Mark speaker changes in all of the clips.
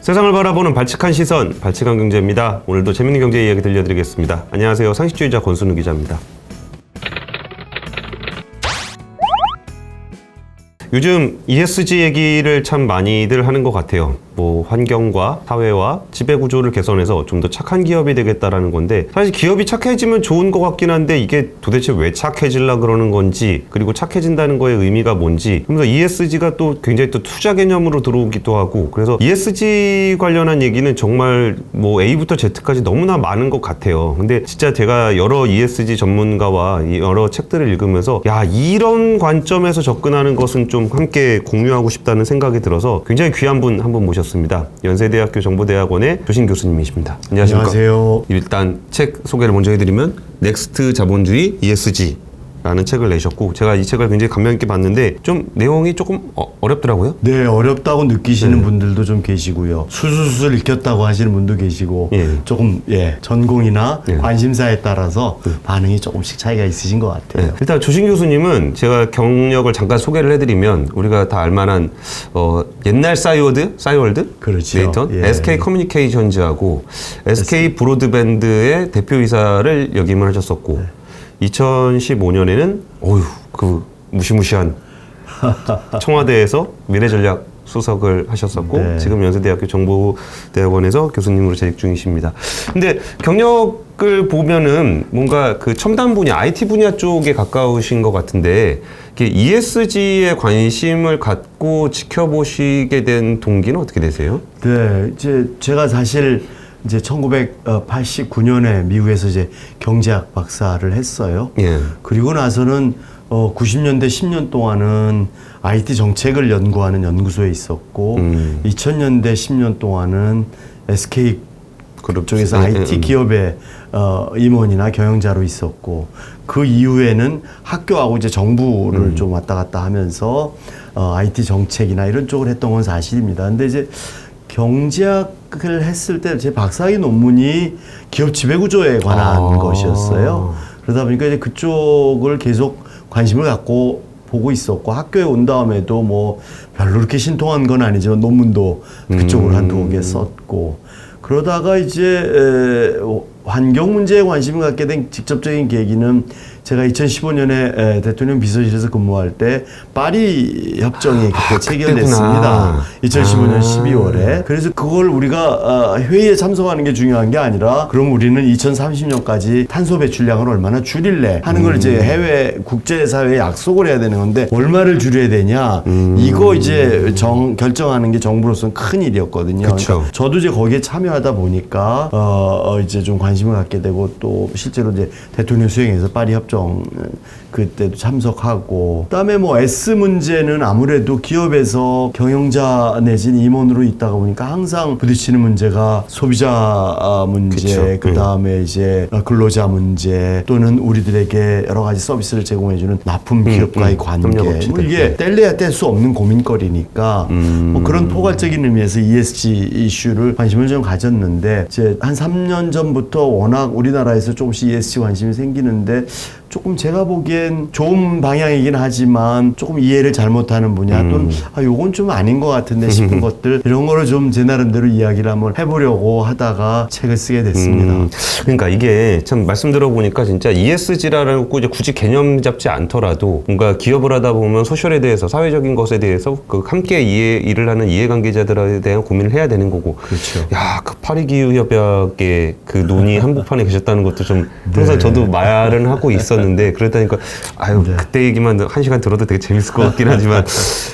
Speaker 1: 세상을 바라보는 발칙한 시선, 발칙한 경제입니다. 오늘도 재밌는 경제 이야기 들려드리겠습니다. 안녕하세요. 상식주의자 권순우 기자입니다. 요즘 ESG 얘기를 참 많이들 하는 것 같아요. 뭐 환경과 사회와 지배구조를 개선해서 좀 더 착한 기업이 되겠다라는 건데, 사실 기업이 착해지면 좋은 것 같긴 한데 이게 도대체 왜 착해지려고 그러는 건지, 그리고 착해진다는 거의 의미가 뭔지, 그러면서 ESG가 또 굉장히 또 투자 개념으로 들어오기도 하고, 그래서 ESG 관련한 얘기는 정말 뭐 A부터 Z까지 너무나 많은 것 같아요. 근데 진짜 제가 여러 ESG 전문가와 여러 책들을 읽으면서 야, 이런 관점에서 접근하는 것은 좀 함께 공유하고 싶다는 생각이 들어서 굉장히 귀한 분 한 분 모셨습니다. 연세대학교 정보대학원의 조신 교수님이십니다. 안녕하십니까?
Speaker 2: 안녕하세요.
Speaker 1: 일단 책 소개를 먼저 해드리면 넥스트 자본주의 ESG 라는 책을 내셨고, 제가 이 책을 굉장히 감명 있게 봤는데 좀 내용이 조금 어렵더라고요.
Speaker 2: 네, 어렵다고 느끼시는 분들도 좀 계시고요. 술술술 읽혔다고 하시는 분도 계시고, 조금 전공이나 관심사에 따라서 반응이 조금씩 차이가 있으신 것 같아요.
Speaker 1: 일단 조신 교수님은 제가 경력을 잠깐 소개를 해드리면, 우리가 다 알만한 옛날 싸이월드
Speaker 2: 그렇죠.
Speaker 1: 데이터 SK 커뮤니케이션즈하고 SK 브로드밴드의 대표이사를 역임을 하셨었고, 2015년에는 그 무시무시한 청와대에서 미래전략 수석을 하셨었고, 지금 연세대학교 정보대학원에서 교수님으로 재직 중이십니다. 근데 경력을 보면은 뭔가 그 첨단 분야, IT 분야 쪽에 가까우신 것 같은데, ESG에 관심을 갖고 지켜보시게 된 동기는 어떻게 되세요?
Speaker 2: 네, 이제 제가 사실 이제 1989년에 미국에서 이제 경제학 박사를 했어요. 그리고 나서는 90년대 10년 동안은 IT 정책을 연구하는 연구소에 있었고, 2000년대 10년 동안은 SK 그룹 쪽에서 IT 기업의 임원이나 경영자로 있었고, 그 이후에는 학교하고 이제 정부를 좀 왔다 갔다 하면서 IT 정책이나 이런 쪽을 했던 건 사실입니다. 근데 이제 경제학을 했을 때 제 박사학위 논문이 기업 지배구조에 관한 것이었어요. 그러다 보니까 이제 그쪽을 계속 관심을 갖고 보고 있었고, 학교에 온 다음에도 뭐 별로 그렇게 신통한 건 아니지만 논문도 그쪽을 한두 개 썼고, 그러다가 이제 환경 문제에 관심을 갖게 된 직접적인 계기는 제가 2015년에 대통령 비서실에서 근무할 때 파리 협정이 그때 체결됐습니다. 2015년 12월에. 그래서 그걸 우리가 회의에 참석하는 게 중요한 게 아니라, 그럼 우리는 2030년까지 탄소 배출량을 얼마나 줄일래 하는 걸 이제 해외 국제사회에 약속을 해야 되는 건데, 얼마를 줄여야 되냐, 이거 이제 결정하는 게 정부로서는 큰 일이었거든요. 그러니까 저도 이제 거기에 참여하다 보니까 이제 좀 관심을 갖게 되고, 또 실제로 이제 대통령 수행해서 파리 협정 그때도 참석하고, 그다음에 뭐 S 문제는 아무래도 기업에서 경영자 내지는 임원으로 있다가 보니까 항상 부딪히는 문제가 소비자 문제, 그다음에 이제 근로자 문제, 또는 우리들에게 여러 가지 서비스를 제공해주는 납품 기업과의 관계, 뭐 이게 뗄래야 뗄 수 없는 고민거리니까 뭐 그런 포괄적인 의미에서 ESG 이슈를 관심을 좀 가졌는데, 이제 한 3년 전부터 워낙 우리나라에서 조금씩 ESG 관심이 생기는데, 조금 제가 보기엔 좋은 방향이긴 하지만 조금 이해를 잘못하는 분야, 또는 요건 좀 아닌 것 같은데 싶은 것들, 이런 거를 좀 제 나름대로 이야기를 한번 해보려고 하다가 책을 쓰게 됐습니다.
Speaker 1: 그러니까 이게 참 말씀 들어보니까 진짜 ESG라고 이제 굳이 개념 잡지 않더라도, 뭔가 기업을 하다 보면 소셜에 대해서, 사회적인 것에 대해서 그 함께 일을 하는 이해관계자들에 대한 고민을 해야 되는 거고.
Speaker 2: 그렇죠.
Speaker 1: 야, 그 파리 기후 협약의 그 논의 한복판에 계셨다는 것도 좀 항상 저도 말은 하고 있었는데, 그러다니까 그때 얘기만 1시간 들어도 되게 재밌을 것 같긴 하지만,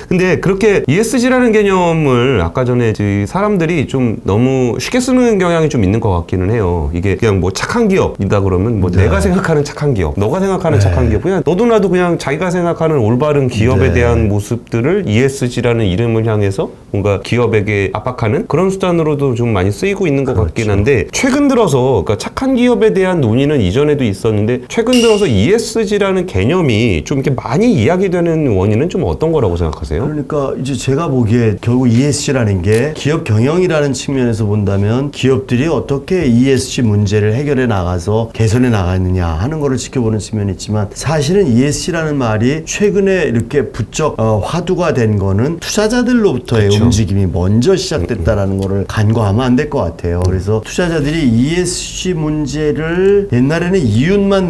Speaker 1: 근데 그렇게 ESG라는 개념을 아까 전에 사람들이 좀 너무 쉽게 쓰는 경향이 좀 있는 것 같기는 해요. 이게 그냥 뭐 착한 기업이다 그러면 뭐 내가 생각하는 착한 기업, 너가 생각하는 착한 기업, 그냥 너도 나도 그냥 자기가 생각하는 올바른 기업에 대한 모습들을 ESG라는 이름을 향해서 뭔가 기업에게 압박하는 그런 수단으로도 좀 많이 쓰이고 있는 것 같긴 한데, 최근 들어서 그러니까 착한 기업에 대한 논의는 이전에도 있었는데, 최근 들어서 ESG라는 개념이 좀 이렇게 많이 이야기되는 원인은 좀 어떤 거라고 생각하세요?
Speaker 2: 그러니까 이제 제가 보기에 결국 ESG라는 게 기업 경영이라는 측면에서 본다면 기업들이 어떻게 ESG 문제를 해결해 나가서 개선해 나가느냐 하는 거를 지켜보는 측면이 있지만 사실은 ESG라는 말이 최근에 이렇게 부쩍 화두가 된 거는 투자자들로부터의
Speaker 1: 그렇죠.
Speaker 2: 움직임이 먼저 시작됐다라는 거를 간과하면 안 될 것 같아요. 그래서 투자자들이 ESG 문제를 옛날에는 이윤만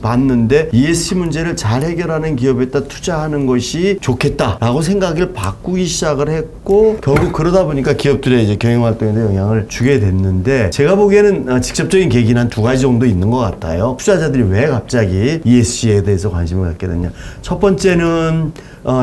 Speaker 2: 봤는데 ESG 문제를 잘 해결하는 기업에다 투자하는 것이 좋겠다라고 생각을 바꾸기 시작을 했고 결국 그러다 보니까 기업들의 이제 경영 활동에도 영향을 주게 됐는데 제가 보기에는 직접적인 계기는 한 두 가지 정도 있는 것 같아요. 투자자들이 왜 갑자기 ESG에 대해서 관심을 갖게 됐냐. 첫 번째는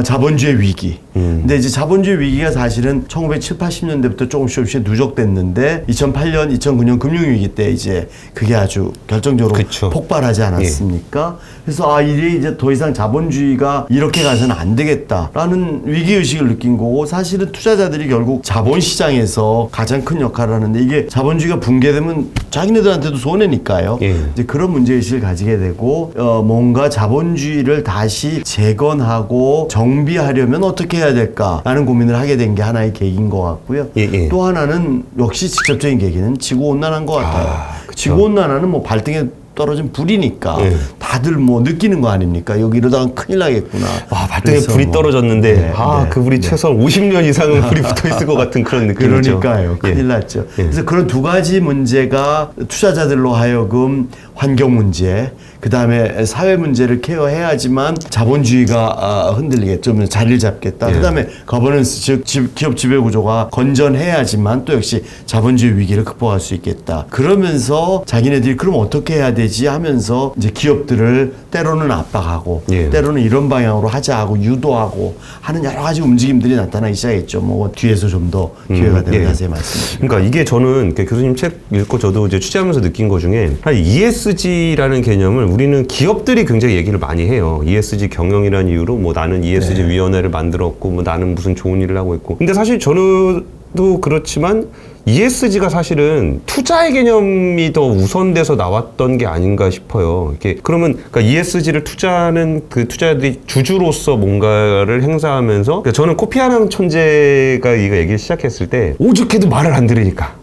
Speaker 2: 자본주의 위기. 근데 이제 자본주의 위기가 사실은 1970, 80년대부터 조금씩 누적됐는데 2008년, 2009년 금융위기 때 이제 그게 아주 결정적으로
Speaker 1: 그쵸.
Speaker 2: 폭발하지 않았습니까? 그래서 이게 이제 더 이상 자본주의가 이렇게 가서는 안 되겠다라는 위기의식을 느낀 거고 사실은 투자자들이 결국 자본시장에서 가장 큰 역할을 하는데 이게 자본주의가 붕괴되면 자기네들한테도 손해니까요. 이제 그런 문제의식을 가지게 되고 뭔가 자본주의를 다시 재건하고 정비하려면 어떻게 해야 될까라는 고민을 하게 된 게 하나의 계기인 것 같고요. 또 하나는 역시 직접적인 계기는 지구온난화인 것 같아요. 지구온난화는 뭐 발등에 떨어진 불이니까 다들 뭐 느끼는 거 아닙니까? 여기 이러다가 큰일 나겠구나.
Speaker 1: 발등에 불이 떨어졌는데 그 불이 최소한 50년 이상은 불이 붙어 있을 것 같은 그런 느낌이죠.
Speaker 2: 그러니까요. 큰일 났죠. 그래서 그런 두 가지 문제가 투자자들로 하여금 환경 문제, 그 다음에 사회 문제를 케어해야지만 자본주의가 흔들리겠죠. 좀 자리를 잡겠다. 그 다음에 거버넌스, 즉 기업 지배 구조가 건전해야지만 또 역시 자본주의 위기를 극복할 수 있겠다. 그러면서 자기네들이 그럼 어떻게 해야 되지 하면서 이제 기업들을 때로는 압박하고 때로는 이런 방향으로 하자 하고 유도하고 하는 여러 가지 움직임들이 나타나기 시작했죠. 뭐 뒤에서 좀 더 기회가 되면 자세히 말씀드립니다.
Speaker 1: 그러니까 이게 저는 교수님 책 읽고 저도 이제 취재하면서 느낀 것 중에 ESG라는 개념을 우리는 기업들이 굉장히 얘기를 많이 해요. ESG 경영이라는 이유로 뭐 나는 ESG 위원회를 만들었고 뭐 나는 무슨 좋은 일을 하고 있고. 근데 사실 저도 그렇지만 ESG가 사실은 투자의 개념이 더 우선돼서 나왔던 게 아닌가 싶어요. 이렇게 그러면 그러니까 ESG를 투자하는 그 투자자들이 주주로서 뭔가를 행사하면서 그러니까 저는 코피아랑 천재가 이거 얘기를 시작했을 때 오죽해도 말을 안 들으니까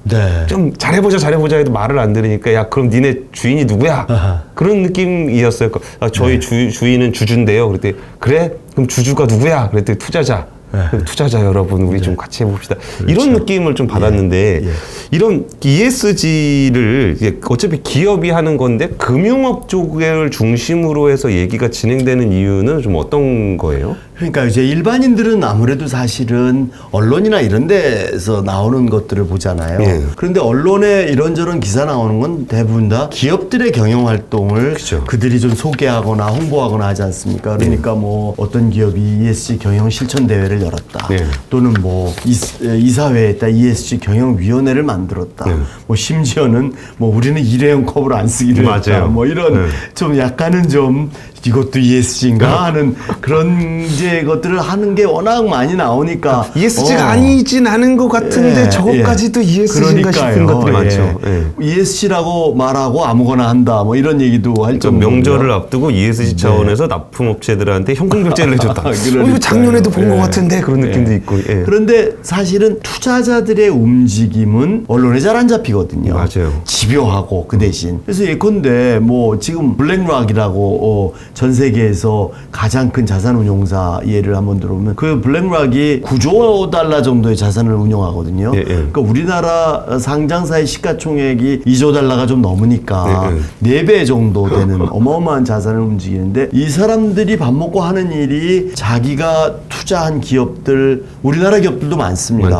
Speaker 1: 좀 잘해보자 해도 말을 안 들으니까 야 그럼 니네 주인이 누구야? 그런 느낌이었어요. 저희 주인은 주주인데요. 그랬더니 그래? 그럼 주주가 누구야? 그랬더니 투자자. 투자자 여러분 우리 좀 같이 해봅시다. 그렇죠. 이런 느낌을 좀 받았는데 이런 ESG를 어차피 기업이 하는 건데 금융업 쪽을 중심으로 해서 얘기가 진행되는 이유는 좀 어떤 거예요?
Speaker 2: 그러니까 이제 일반인들은 아무래도 사실은 언론이나 이런 데서 나오는 것들을 보잖아요. 그런데 언론에 이런저런 기사 나오는 건 대부분 다 기업들의 경영 활동을 그들이 좀 소개하거나 홍보하거나 하지 않습니까? 그러니까 뭐 어떤 기업이 ESG 경영 실천 대회를 열었다. 또는 뭐 이사회에다 ESG 경영위원회를 만들었다. 뭐 심지어는 뭐 우리는 일회용 컵을 안 쓰기로 했다. 뭐 이런 좀 약간은 좀 이것도 ESG인가 하는 그런 이제 것들을 하는 게 워낙 많이 나오니까
Speaker 1: ESG가 아니진 않은 것 같은데 저것까지도 ESG인가 싶은 것들이 많죠.
Speaker 2: ESG라고 말하고 아무거나 한다 뭐 이런 얘기도 할 정도로
Speaker 1: 명절을 앞두고 ESG 차원에서 납품업체들한테 현금 결제를 해줬다. 이거 작년에도 본 것 같은데 그런 느낌도 있고.
Speaker 2: 그런데 사실은 투자자들의 움직임은 언론에 잘 안 잡히거든요.
Speaker 1: 맞아요.
Speaker 2: 집요하고 그 대신. 그래서 예컨대 뭐 지금 블랙락이라고 전 세계에서 가장 큰 자산운용사 예를 한번 들어보면 그 블랙락이 9조 달러 정도의 자산을 운용하거든요. 그러니까 우리나라 상장사의 시가총액이 2조 달러가 좀 넘으니까 4배 정도 되는 어마어마한 자산을 움직이는데 이 사람들이 밥 먹고 하는 일이 자기가 투자한 기업들 우리나라 기업들도 많습니다.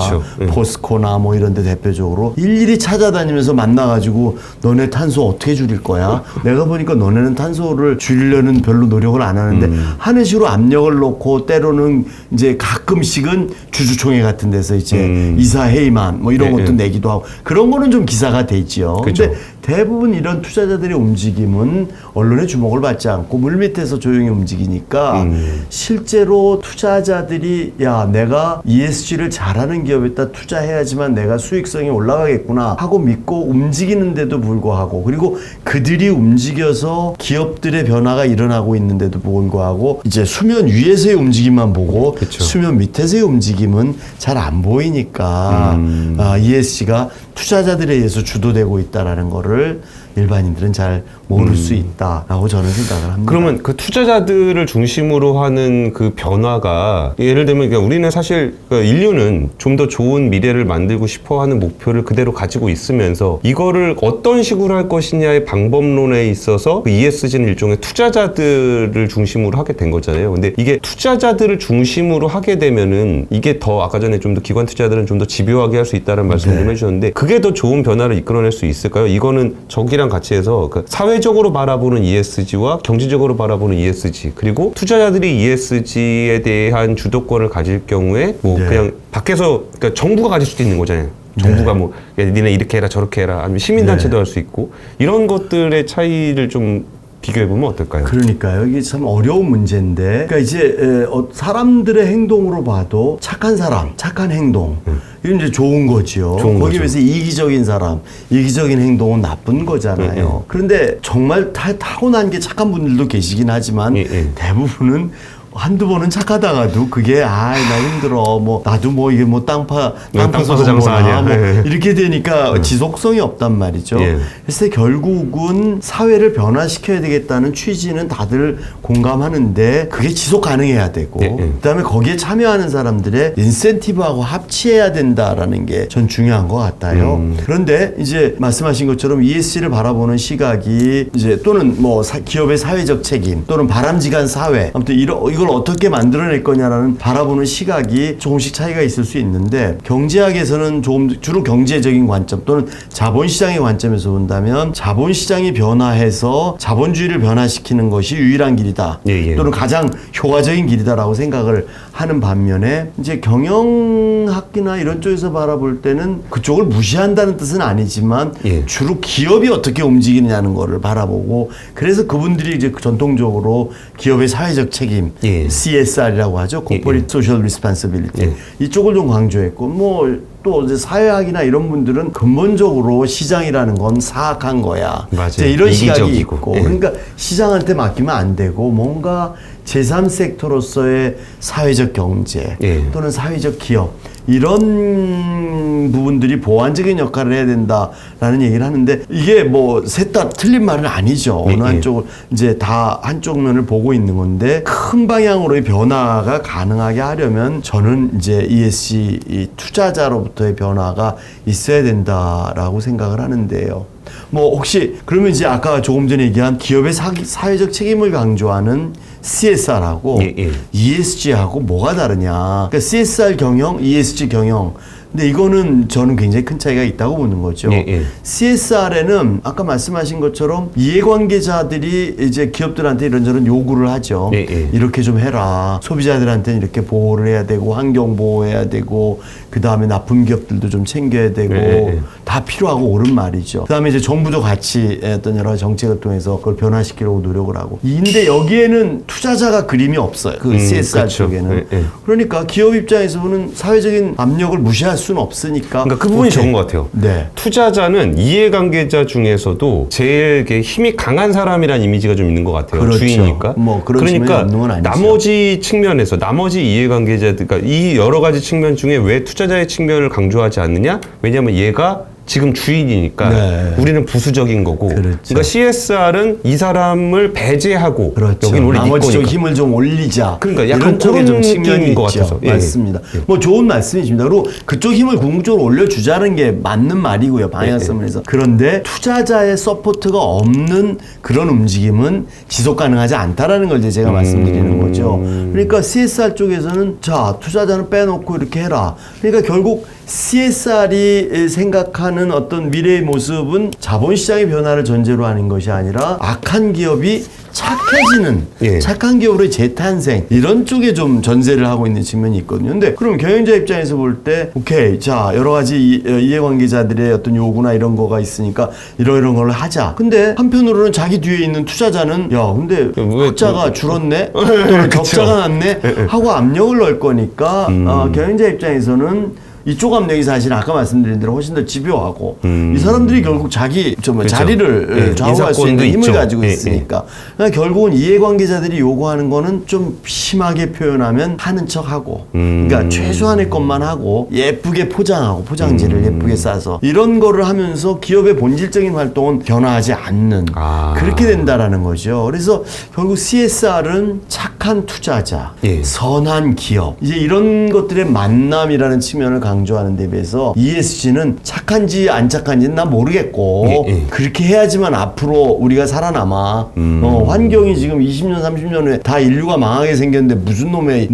Speaker 2: 포스코나 뭐 이런 데 대표적으로 일일이 찾아다니면서 만나가지고 너네 탄소 어떻게 줄일 거야? 내가 보니까 너네는 탄소를 줄이려는 별로 노력을 안 하는데 하는 식으로 압력을 놓고 때로는 이제 가끔씩은 주주총회 같은 데서 이제 이사회의만 뭐 이런 것도 내기도 하고 그런 거는 좀 기사가 되지요. 근데 대부분 이런 투자자들의 움직임은 언론의 주목을 받지 않고 물밑에서 조용히 움직이니까 실제로 투자자들이 야 내가 ESG를 잘하는 기업에다 투자해야지만 내가 수익성이 올라가겠구나 하고 믿고 움직이는데도 불구하고 그리고 그들이 움직여서 기업들의 변화가 일어나고 있는데도 불구하고 이제 수면 위에서의 움직임만 보고
Speaker 1: 그쵸.
Speaker 2: 수면 밑에서의 움직임은 잘 안 보이니까 ESG가 투자자들에 의해서 주도되고 있다라는 거를 일반인들은 잘 모를 수 있다라고 저는 생각을 합니다.
Speaker 1: 그러면 그 투자자들을 중심으로 하는 그 변화가 예를 들면 그러니까 우리는 사실 그 인류는 좀 더 좋은 미래를 만들고 싶어하는 목표를 그대로 가지고 있으면서 이거를 어떤 식으로 할 것이냐의 방법론에 있어서 그 ESG는 일종의 투자자들을 중심으로 하게 된 거잖아요. 근데 이게 투자자들을 중심으로 하게 되면은 이게 더 아까 전에 좀 더 기관 투자들은 좀 더 집요하게 할 수 있다는 말씀을 좀 해주셨는데 그게 더 좋은 변화를 이끌어낼 수 있을까요? 이거는 저기랑 같이 해서 그 사회적으로 바라보는 ESG와 경제적으로 바라보는 ESG 그리고 투자자들이 ESG에 대한 주도권을 가질 경우에 뭐 그냥 밖에서 그러니까 정부가 가질 수도 있는 거잖아요. 정부가 뭐 야, 니네 이렇게 해라 저렇게 해라 아니면 시민단체도 할 수 있고 이런 것들의 차이를 좀 비교해보면 어떨까요?
Speaker 2: 그러니까요. 이게 참 어려운 문제인데 그러니까 이제 사람들의 행동으로 봐도 착한 사람, 착한 행동 이건 이제 좋은 거지요. 거기에 비해서 이기적인 사람, 이기적인 행동은 나쁜 거잖아요. 그런데 정말 타고난 게 착한 분들도 계시긴 하지만 대부분은 한두 번은 착하다가도 그게 나 힘들어 뭐 나도 뭐 이게 뭐 땅 파서 장사하냐 뭐 이렇게 되니까 지속성이 없단 말이죠. 그래서 결국은 사회를 변화시켜야 되겠다는 취지는 다들 공감하는데 그게 지속 가능해야 되고 그다음에 거기에 참여하는 사람들의 인센티브하고 합치해야 된다라는 게 전 중요한 것 같아요. 그런데 이제 말씀하신 것처럼 ESG를 바라보는 시각이 이제 또는 뭐 기업의 사회적 책임 또는 바람직한 사회 아무튼 이걸 어떻게 만들어낼 거냐라는 바라보는 시각이 조금씩 차이가 있을 수 있는데 경제학에서는 주로 경제적인 관점 또는 자본시장의 관점에서 본다면 자본시장이 변화해서 자본주의를 변화시키는 것이 유일한 길이다 또는 가장 효과적인 길이다라고 생각을 하는 반면에 이제 경영학이나 이런 쪽에서 바라볼 때는 그쪽을 무시한다는 뜻은 아니지만 주로 기업이 어떻게 움직이느냐는 거를 바라보고 그래서 그분들이 이제 전통적으로 기업의 사회적 책임 CSR이라고 하죠. Corporate Social Responsibility. 이쪽을 좀 강조했고, 뭐, 또 이제 사회학이나 이런 분들은 근본적으로 시장이라는 건 사악한 거야.
Speaker 1: 맞아요.
Speaker 2: 이런 시각이
Speaker 1: 이기적이고.
Speaker 2: 있고. 그러니까 시장한테 맡기면 안 되고, 뭔가 제3섹터로서의 사회적 경제 또는 사회적 기업 이런 부분들이 보완적인 역할을 해야 된다라는 얘기를 하는데 이게 뭐 셋 다 틀린 말은 아니죠. 어느 한쪽을 이제 다 한쪽 면을 보고 있는 건데 큰 방향으로의 변화가 가능하게 하려면 저는 이제 ESG 이 투자자로부터의 변화가 있어야 된다라고 생각을 하는데요. 뭐 혹시 그러면 이제 아까 조금 전에 얘기한 기업의 사회적 책임을 강조하는 CSR하고 ESG하고 뭐가 다르냐. 그러니까 CSR 경영, ESG 경영. 근데 이거는 저는 굉장히 큰 차이가 있다고 보는 거죠. CSR에는 아까 말씀하신 것처럼 이해관계자들이 이제 기업들한테 이런저런 요구를 하죠. 이렇게 좀 해라. 소비자들한테는 이렇게 보호를 해야 되고 환경 보호해야 되고 그 다음에 나쁜 기업들도 좀 챙겨야 되고 다 필요하고 옳은 말이죠. 그 다음에 이제 정부도 같이 어떤 여러 정책을 통해서 그걸 변화시키려고 노력을 하고. 근데 여기에는 투자자가 그림이 없어요. 그 CSR
Speaker 1: 그렇죠.
Speaker 2: 쪽에는. 그러니까 기업 입장에서는 사회적인 압력을 무시할 수는 없으니까.
Speaker 1: 그러니까 그 부분이 좋은 것 같아요. 투자자는 이해관계자 중에서도 제일 힘이 강한 사람이라는 이미지가 좀 있는 것 같아요.
Speaker 2: 그렇죠.
Speaker 1: 주인이니까.
Speaker 2: 뭐 그런
Speaker 1: 그러니까
Speaker 2: 없는 건 아니죠.
Speaker 1: 나머지 측면에서 나머지 이해관계자들, 그러니까 이 여러 가지 측면 중에 왜 투자자의 측면을 강조하지 않느냐? 왜냐하면 얘가 지금 주인이니까 우리는 부수적인 거고. 그러니까 CSR은 이 사람을 배제하고 여긴 원래
Speaker 2: 나머지 쪽
Speaker 1: 거니까.
Speaker 2: 힘을 좀 올리자.
Speaker 1: 그러니까 약간
Speaker 2: 이런 쪽에 좀 측면이 있죠.
Speaker 1: 것 같아서.
Speaker 2: 맞습니다. 뭐 좋은 말씀이십니다. 그리고 그쪽 힘을 궁극적으로 올려주자는 게 맞는 말이고요. 방향성에서. 그런데 투자자의 서포트가 없는 그런 움직임은 지속 가능하지 않다라는 걸 이제 제가 말씀드리는 거죠. 그러니까 CSR 쪽에서는 자 투자자는 빼놓고 이렇게 해라. 그러니까 결국 CSR이 생각하는 어떤 미래의 모습은 자본시장의 변화를 전제로 하는 것이 아니라 악한 기업이 착해지는
Speaker 1: 예.
Speaker 2: 착한 기업의 재탄생 이런 쪽에 좀 전세를 하고 있는 측면이 있거든요. 근데 그럼 경영자 입장에서 볼 때 오케이 자 여러 가지 이해관계자들의 어떤 요구나 이런 거가 있으니까 이런 걸 하자. 근데 한편으로는 자기 뒤에 있는 투자자는 야 근데 흑자가 줄었네 또는 적자가 났네 하고 압력을 넣을 거니까 경영자 입장에서는 이쪽 압력이 사실 아까 말씀드린 대로 훨씬 더 집요하고 이 사람들이 결국 자기
Speaker 1: 그렇죠.
Speaker 2: 자리를 좌우할 수 있는 힘을
Speaker 1: 있죠.
Speaker 2: 가지고 있으니까 그러니까 결국은 이해관계자들이 요구하는 거는 좀 심하게 표현하면 하는 척하고 그러니까 최소한의 것만 하고 예쁘게 포장하고 포장지를 예쁘게 싸서 이런 거를 하면서 기업의 본질적인 활동은 변화하지 않는 그렇게 된다라는 거죠. 그래서 결국 CSR은 착한 투자자,
Speaker 1: 예.
Speaker 2: 선한 기업 이제 이런 것들의 만남이라는 측면을 강조하는 데 비해서 ESG는 착한지 안 착한지는 난 모르겠고 그렇게 해야지만 앞으로 우리가 살아남아 환경이 지금 20년 30년 후에 다 인류가 망하게 생겼는데 무슨 놈의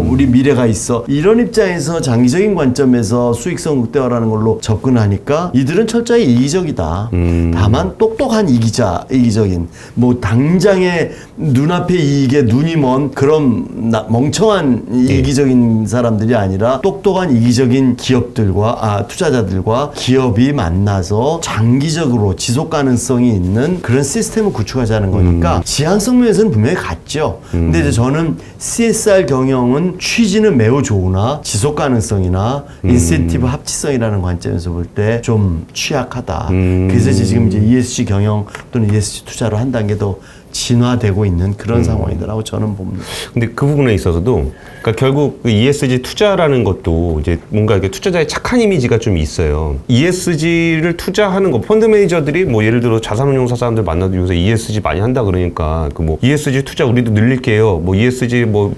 Speaker 2: 우리 미래가 있어 이런 입장에서 장기적인 관점에서 수익성 극대화라는 걸로 접근하니까 이들은 철저히 이기적이다. 다만 똑똑한 이기적인 뭐 당장의 눈앞의 이익에 눈이 먼 그런 멍청한 이기적인 사람들이 아니라 똑똑한 이기적인 기업들과 투자자들과 기업이 만나서 장기적으로 지속 가능성이 있는 그런 시스템을 구축하자는 거니까 지향성 면에서는 분명히 같죠. 근데 이제 저는 CSR 경영은 취지는 매우 좋으나 지속 가능성이나 인센티브 합치성이라는 관점에서 볼 때 좀 취약하다. 그래서 지금 이제 ESG 경영 또는 ESG 투자로 한 단계 더 진화되고 있는 그런 상황이더라고 저는 봅니다.
Speaker 1: 근데 그 부분에 있어서도 그러니까 결국 그 ESG 투자라는 것도 이제 뭔가 이렇게 투자자의 착한 이미지가 좀 있어요. ESG를 투자하는 거 펀드 매니저들이 뭐 예를 들어 자산운용사 사람들 만나도 요새 ESG 많이 한다 그러니까 그 뭐 ESG 투자 우리도 늘릴게요. 뭐 ESG 뭐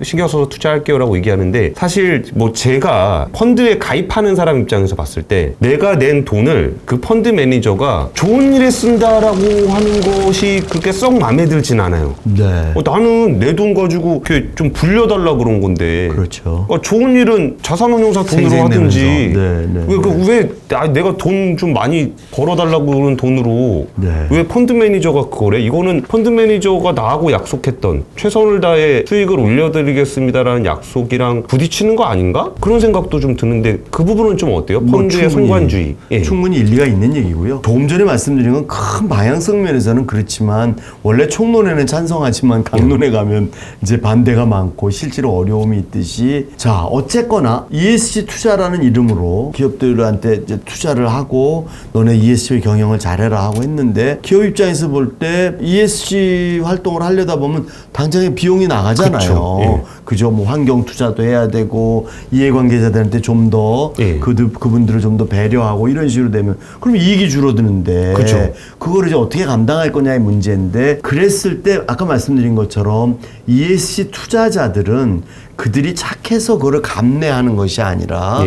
Speaker 1: 신경 써서 투자할게요라고 얘기하는데 사실 뭐 제가 펀드에 가입하는 사람 입장에서 봤을 때 내가 낸 돈을 그 펀드 매니저가 좋은 일에 쓴다라고 하는 것이 그렇게 썩 마음에 들진 않아요.
Speaker 2: 네.
Speaker 1: 나는 내 돈 가지고 이렇게 좀 불려달라 그런 건데.
Speaker 2: 그렇죠.
Speaker 1: 좋은 일은 자산운용사 돈으로 하든지. 왜 내가 돈 좀 많이 벌어달라고 그러는 돈으로 왜 펀드 매니저가 그거래? 이거는 펀드 매니저가 나하고 약속했던 최선을 다해 수익을 올려드리겠습니다라는 약속이랑 부딪히는 거 아닌가? 그런 생각도 좀 드는데 그 부분은 좀 어때요? 펀드의 선관주의.
Speaker 2: 충분히 일리가 있는 얘기고요. 조금 전에 말씀드린 건 큰 방향성 면에서는 그렇지만 원래 총론에는 찬성하지만 강론에 가면 이제 반대가 많고 실제로 어려움이 있듯이 자 어쨌거나 ESG 투자라는 이름으로 기업들한테 이제 투자를 하고 너네 ESG 경영을 잘해라 하고 했는데 기업 입장에서 볼 때 ESG 활동을 하려다 보면 당장에 비용이 나가잖아요. 그죠? 뭐 환경 투자도 해야 되고 이해관계자들한테 좀 더 그분들을 좀 더 배려하고 이런 식으로 되면 그럼 이익이 줄어드는데 그거를 이제 어떻게 감당할 거냐의 문제인데 그랬을 때 아까 말씀드린 것처럼 ESG 투자자들은 그들이 착해서 그걸 감내하는 것이 아니라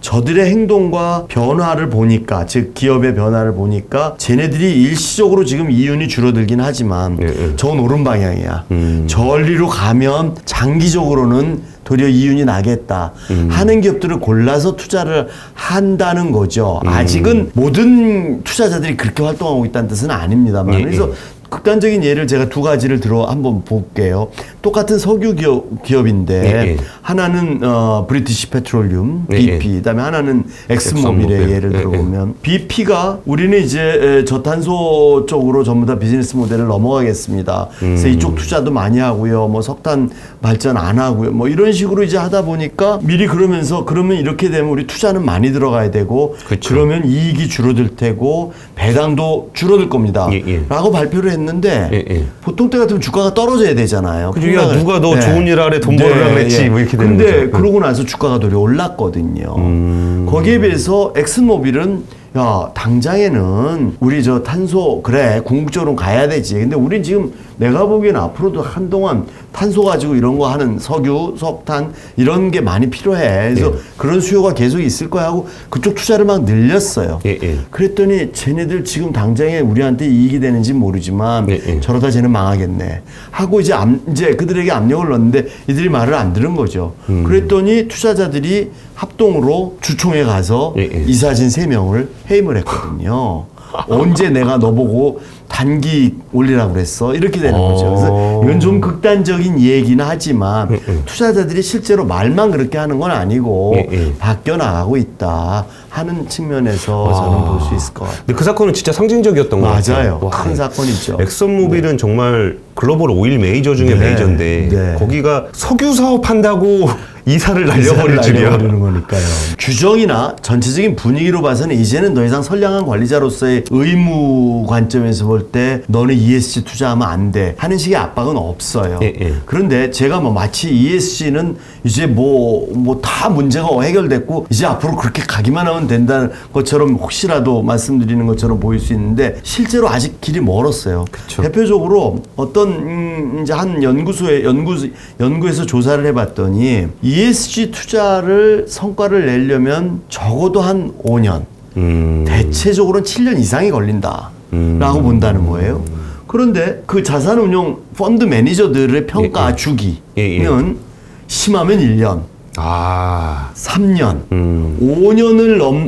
Speaker 2: 저들의 행동과 변화를 보니까 즉 기업의 변화를 보니까 쟤네들이 일시적으로 지금 이윤이 줄어들긴 하지만 저건 옳은 방향이야. 저리로 가면 장기적으로는 도리어 이윤이 나겠다 하는 기업들을 골라서 투자를 한다는 거죠. 아직은 모든 투자자들이 그렇게 활동하고 있다는 뜻은 아닙니다만 그래서 극단적인 예를 제가 두 가지를 들어 한번 볼게요. 똑같은 석유 기업인데 하나는 브리티시 페트롤륨 BP 그다음에 하나는 엑슨모빌의 예를 들어보면 BP가 우리는 이제 저탄소 쪽으로 전부 다 비즈니스 모델을 넘어가겠습니다. 그래서 이쪽 투자도 많이 하고요. 뭐 석탄 발전 안 하고요. 뭐 이런 식으로 이제 하다 보니까 미리 그러면서 그러면 이렇게 되면 우리 투자는 많이 들어가야 되고 그러면 이익이 줄어들 테고 배당도 줄어들 겁니다. 라고 발표를 했는데 보통 때 같으면 주가가 떨어져야 되잖아요.
Speaker 1: 야, 누가 너 좋은 일 하래 돈 벌으라 그랬지 뭐 이렇게 되는 거죠.
Speaker 2: 근데 그러고 나서 주가가 되려 올랐거든요. 거기에 비해서 엑슨모빌은 야 당장에는 우리 저 탄소 그래 궁극적으로 가야 되지. 근데 우린 지금 내가 보기에는 앞으로도 한동안 탄소 가지고 이런 거 하는 석유, 석탄 이런 게 많이 필요해. 그래서 그런 수요가 계속 있을 거야 하고 그쪽 투자를 막 늘렸어요. 그랬더니 쟤네들 지금 당장에 우리한테 이익이 되는지 모르지만 저러다 쟤는 망하겠네 하고 이제 그들에게 압력을 넣었는데 이들이 말을 안 들은 거죠. 그랬더니 투자자들이 합동으로 주총에 가서 이사진 3명을 해임을 했거든요. 언제 내가 너보고 단기 올리라고 그랬어? 이렇게 되는 거죠. 그래서 이건 좀 극단적인 얘기는 하지만 투자자들이 실제로 말만 그렇게 하는 건 아니고 바뀌어 나가고 있다 하는 측면에서 저는 볼 수 있을 것 같아요.
Speaker 1: 근데 그 사건은 진짜 상징적이었던 것 같아요.
Speaker 2: 맞아요. 큰 사건이죠.
Speaker 1: 엑선모빌은 정말 글로벌 오일 메이저 중에 메이저인데 거기가 석유 사업한다고 이사를 날려버릴 줄이야.
Speaker 2: 날려버리는 거니까요. 규정이나 전체적인 분위기로 봐서는 이제는 더 이상 선량한 관리자로서의 의무 관점에서 볼 때 너는 ESG 투자하면 안 돼 하는 식의 압박은 없어요. 그런데 제가 뭐 마치 ESG는 이제 뭐 다 문제가 해결됐고 이제 앞으로 그렇게 가기만 하면 된다는 것처럼 혹시라도 말씀드리는 것처럼 보일 수 있는데 실제로 아직 길이 멀었어요.
Speaker 1: 그쵸.
Speaker 2: 대표적으로 어떤 이제 한 연구에서 조사를 해봤더니 ESG 투자를 성과를 내려면 적어도 한 5년, 대체적으로는 7년 이상이 걸린다라고 본다는 거예요. 그런데 그 자산운용 펀드 매니저들의 평가 주기는 심하면 1년, 3년,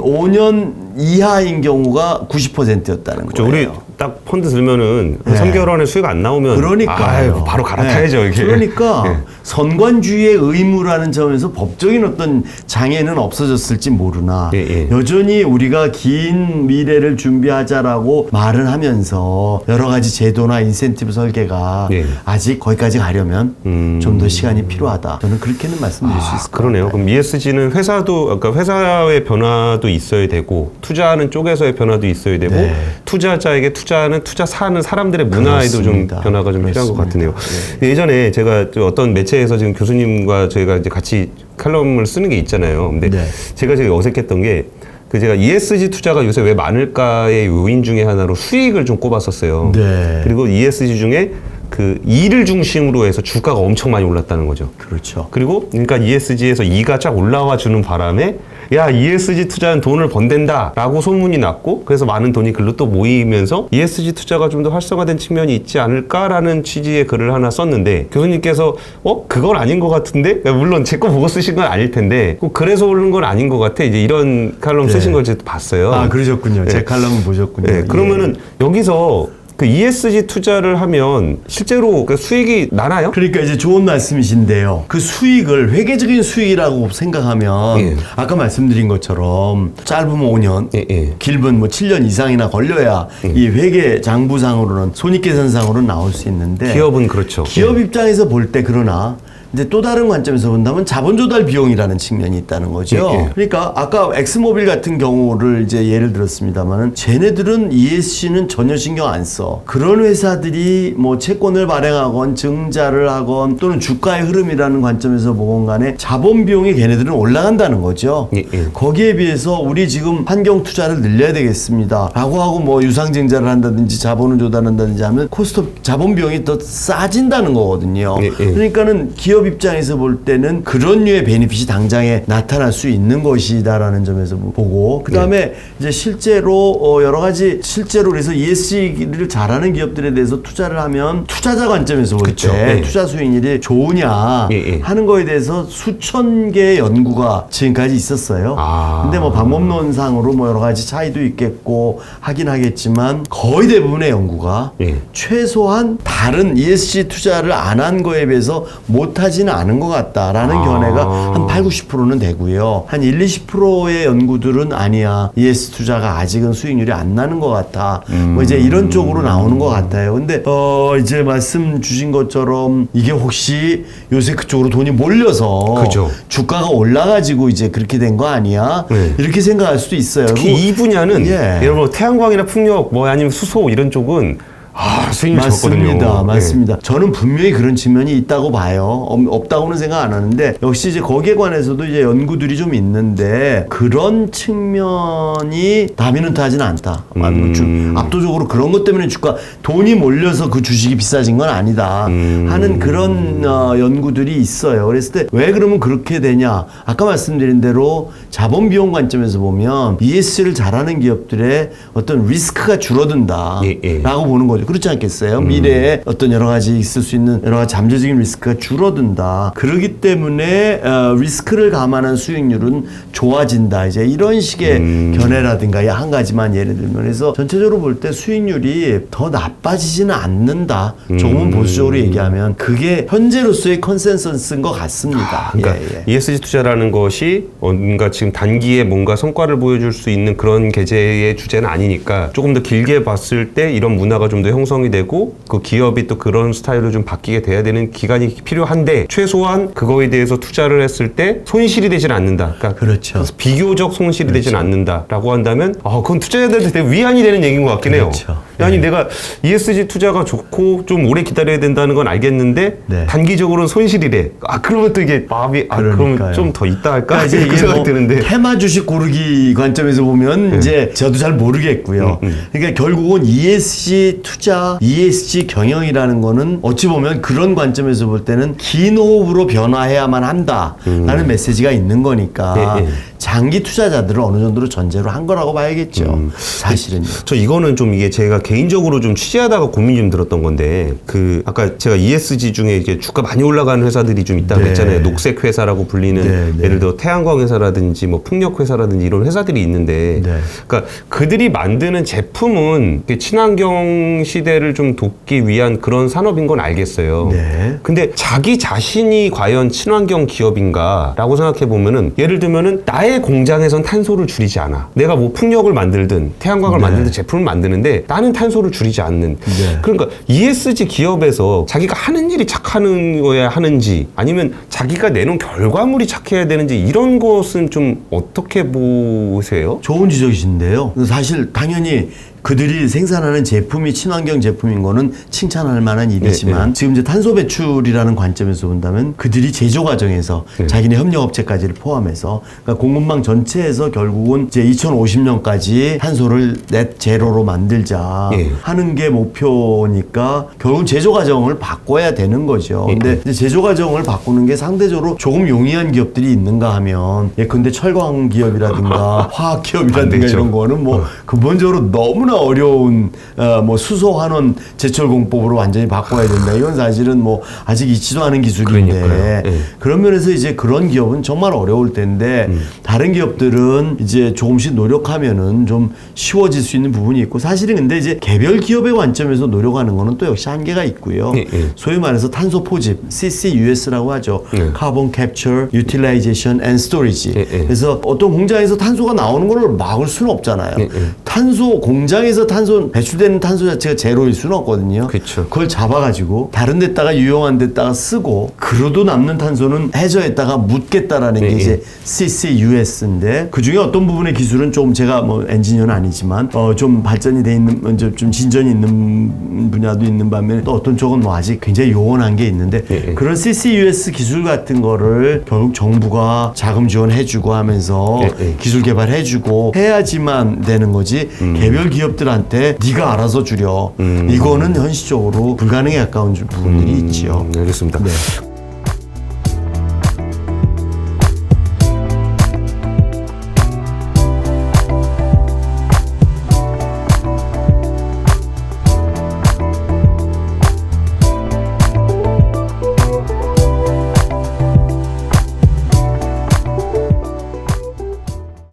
Speaker 2: 5년 이하인 경우가 90%였다는
Speaker 1: 그렇죠.
Speaker 2: 거예요.
Speaker 1: 우리 딱 펀드 들면은 한 3개월 안에 수익 안 나오면
Speaker 2: 그러니까요.
Speaker 1: 바로 갈아타야죠. 이게.
Speaker 2: 그러니까 선관주의의 의무라는 점에서 법적인 어떤 장애는 없어졌을지 모르나 여전히 우리가 긴 미래를 준비하자라고 말은 하면서 여러 가지 제도나 인센티브 설계가 아직 거기까지 가려면 좀 더 시간이 필요하다. 저는 그렇게는 말씀드릴 수 있을 것
Speaker 1: 그러네요.
Speaker 2: 같아요.
Speaker 1: 그럼 ESG는 그러니까 회사의 변화도 있어야 되고 투자하는 쪽에서의 변화도 있어야 되고 투자자에게 투자하는 투자 사는 사람들의 문화에도
Speaker 2: 그렇습니다.
Speaker 1: 좀 변화가 좀 필요한 것 같으네요. 예전에 제가 어떤 매체에서 지금 교수님과 저희가 이제 같이 칼럼을 쓰는 게 있잖아요. 근데 제가 되게 어색했던 게 제가 ESG 투자가 요새 왜 많을까의 요인 중에 하나로 수익을 좀 꼽았었어요. 그리고 ESG 중에 그 이를 중심으로 해서 주가가 엄청 많이 올랐다는 거죠.
Speaker 2: 그렇죠.
Speaker 1: 그리고 그러니까 ESG에서 이가 쫙 올라와 주는 바람에 야 ESG 투자는 돈을 번댄다 라고 소문이 났고 그래서 많은 돈이 글로 또 모이면서 ESG 투자가 좀 더 활성화된 측면이 있지 않을까라는 취지의 글을 하나 썼는데 교수님께서 그건 아닌 것 같은데 물론 제 거 보고 쓰신 건 아닐 텐데 꼭 그래서 오른 건 아닌 것 같아 이제 이런 칼럼 쓰신 걸 제가 봤어요.
Speaker 2: 아 그러셨군요. 제 칼럼을 보셨군요.
Speaker 1: 그러면은 여기서 그 ESG 투자를 하면 실제로 그 수익이 나나요?
Speaker 2: 그러니까 이제 좋은 말씀이신데요. 그 수익을 회계적인 수익이라고 생각하면 아까 말씀드린 것처럼 짧으면 5년, 길면 뭐 7년 이상이나 걸려야 이 회계 장부상으로는 손익계산상으로는 나올 수 있는데
Speaker 1: 기업은 그렇죠.
Speaker 2: 기업 입장에서 볼 때 그러나 이제 또 다른 관점에서 본다면 자본 조달 비용이라는 측면이 있다는 거죠. 그러니까 아까 엑스모빌 같은 경우를 이제 예를 들었습니다만은 쟤네들은 ESG는 전혀 신경 안 써. 그런 회사들이 뭐 채권을 발행하건 증자를 하건 또는 주가의 흐름이라는 관점에서 보건 간에 자본 비용이 걔네들은 올라간다는 거죠. 거기에 비해서 우리 지금 환경 투자를 늘려야 되겠습니다. 라고 하고 뭐 유상증자를 한다든지 자본을 조달한다든지 하면 자본 비용이 더 싸진다는 거거든요. 그러니까는 기업 입장에서 볼 때는 그런 류의 베니핏이 당장에 나타날 수 있는 것이다라는 점에서 보고 그 다음에 이제 실제로 여러 가지 실제로 그래서 ESG를 잘하는 기업들에 대해서 투자를 하면 투자자 관점에서 볼 때 투자 수익률이 좋으냐 하는 거에 대해서 수천 개의 연구가 지금까지 있었어요. 근데 뭐 방법론상으로 뭐 여러 가지 차이도 있겠고 하긴 하겠지만 거의 대부분의 연구가 최소한 다른 ESG 투자를 안 한 거에 비해서 못하지는 않은 것 같다라는 견해가 한 8, 90%는 되고요. 한 1, 20%의 연구들은 아니야. ESG 투자가 아직은 수익률이 안 나는 것 같아. 뭐 이제 이런 쪽으로 나오는 것 같아요. 근데 이제 말씀 주신 것처럼 이게 혹시 요새 그쪽으로 돈이 몰려서 주가가 올라가지고 이제 그렇게 된 거 아니야? 이렇게 생각할 수도 있어요.
Speaker 1: 특히 이 분야는 예를 들어 태양광이나 풍력 뭐 아니면 수소 이런 쪽은 수익률이 적거든요.
Speaker 2: 맞습니다. 저는 분명히 그런 측면이 있다고 봐요. 없다고는 생각 안 하는데 역시 이제 거기에 관해서도 이제 연구들이 좀 있는데 그런 측면이 다미넌트하지는 않다. 압도적으로 그런 것 때문에 돈이 몰려서 그 주식이 비싸진 건 아니다 하는 그런 연구들이 있어요. 그랬을 때 왜 그러면 그렇게 되냐? 아까 말씀드린 대로 자본 비용 관점에서 보면 ESG를 잘하는 기업들의 어떤 리스크가 줄어든다라고 보는 거죠. 거죠. 그렇지 않겠어요? 미래에 어떤 여러 가지 있을 수 있는 여러 가지 잠재적인 리스크가 줄어든다. 그렇기 때문에 리스크를 감안한 수익률은 좋아진다. 이제 이런 식의 견해라든가 한 가지만 예를 들면 해서 전체적으로 볼 때 수익률이 더 나빠지지는 않는다. 조금은 보수적으로 얘기하면 그게 현재로서의 컨센서스인 것 같습니다.
Speaker 1: 그러니까 ESG 투자라는 것이 뭔가 지금 단기에 뭔가 성과를 보여줄 수 있는 그런 계제의 주제는 아니니까 조금 더 길게 봤을 때 이런 문화가 좀 더 형성이 되고 그 기업이 또 그런 스타일로 좀 바뀌게 돼야 되는 기간이 필요한데 최소한 그거에 대해서 투자를 했을 때 손실이 되지는 않는다. 그러니까
Speaker 2: 그렇죠.
Speaker 1: 비교적 손실이 되지는 않는다라고 한다면 그건 투자자들한테 되게 위안이 되는 얘기인 것 같긴 해요.
Speaker 2: 그렇죠.
Speaker 1: 아니 내가 ESG 투자가 좋고 좀 오래 기다려야 된다는 건 알겠는데 단기적으로는 손실이래. 그러면 또 이게 마음이 그럼 좀 더 있다 할까?
Speaker 2: 이제 이게
Speaker 1: 생각이 드는데
Speaker 2: 테마 주식 고르기 관점에서 보면 이제 저도 잘 모르겠고요. 그러니까 결국은 ESG 투자, ESG 경영이라는 거는 어찌 보면 그런 관점에서 볼 때는 긴 호흡으로 변화해야만 한다라는 메시지가 있는 거니까 장기 투자자들을 어느 정도로 전제로 한 거라고 봐야겠죠. 사실은요.
Speaker 1: 저 이거는 좀 이게 제가 개인적으로 좀 취재하다가 고민이 좀 들었던 건데 아까 제가 ESG 중에 이게 주가 많이 올라가는 회사들이 좀 있다고 했잖아요. 녹색 회사라고 불리는 예를 들어 태양광 회사라든지 뭐 풍력 회사라든지 이런 회사들이 있는데 그러니까 그들이 만드는 제품은 친환경 시대를 좀 돕기 위한 그런 산업인 건 알겠어요. 근데 자기 자신이 과연 친환경 기업인가라고 생각해 보면은 예를 들면은 나의 공장에선 탄소를 줄이지 않아. 내가 뭐 풍력을 만들든 태양광을 만들든 제품을 만드는데 나는 탄소를 줄이지 않는. 그러니까 ESG 기업에서 자기가 하는 일이 착하는 거야 하는지 아니면 자기가 내놓은 결과물이 착해야 되는지 이런 것은 좀 어떻게 보세요?
Speaker 2: 좋은 지적이신데요. 사실 당연히 그들이 생산하는 제품이 친환경 제품인 거는 칭찬할 만한 일이지만 지금 이제 탄소 배출이라는 관점에서 본다면 그들이 제조 과정에서 자기네 협력업체까지를 포함해서 그러니까 공급망 전체에서 결국은 이제 2050년까지 탄소를 넷 제로로 만들자 하는 게 목표니까 결국은 제조 과정을 바꿔야 되는 거죠. 근데 이제 제조 과정을 바꾸는 게 상대적으로 조금 용이한 기업들이 있는가 하면 근데 철강 기업이라든가 화학 기업이라든가 이런 거는 뭐 근본적으로 너무나 어려운 뭐 수소 환원 제철 공법으로 완전히 바꿔야 된다. 이건 사실은 뭐 아직 있지도 않은 기술인데 그런 면에서 이제 그런 기업은 정말 어려울 텐데 다른 기업들은 이제 조금씩 노력하면은 좀 쉬워질 수 있는 부분이 있고 사실은 근데 이제 개별 기업의 관점에서 노력하는 거는 또 역시 한계가 있고요. 소위 말해서 탄소 포집 CCUS라고 하죠. Carbon Capture, Utilization and Storage. 그래서 어떤 공장에서 탄소가 나오는 걸 막을 수는 없잖아요. 탄소 공장에서 배출되는 탄소 자체가 제로일 수는 없거든요. 그걸 잡아가지고 다른 데다가 유용한 데다가 쓰고 그러도 남는 탄소는 해저에다가 묻겠다라는 게 이제 CCUS인데 그 중에 어떤 부분의 기술은 좀 제가 뭐 엔지니어는 아니지만 좀 발전이 돼 있는 좀 진전이 있는 분야도 있는 반면에 또 어떤 쪽은 뭐 아직 굉장히 요원한 게 있는데 그런 CCUS 기술 같은 거를 결국 정부가 자금 지원해주고 하면서 기술 개발해주고 해야지만 되는 거지 개별 기업들한테 네가 알아서 줄여 이거는 현실적으로 불가능에 가까운 부분들이 있지요.
Speaker 1: 알겠습니다.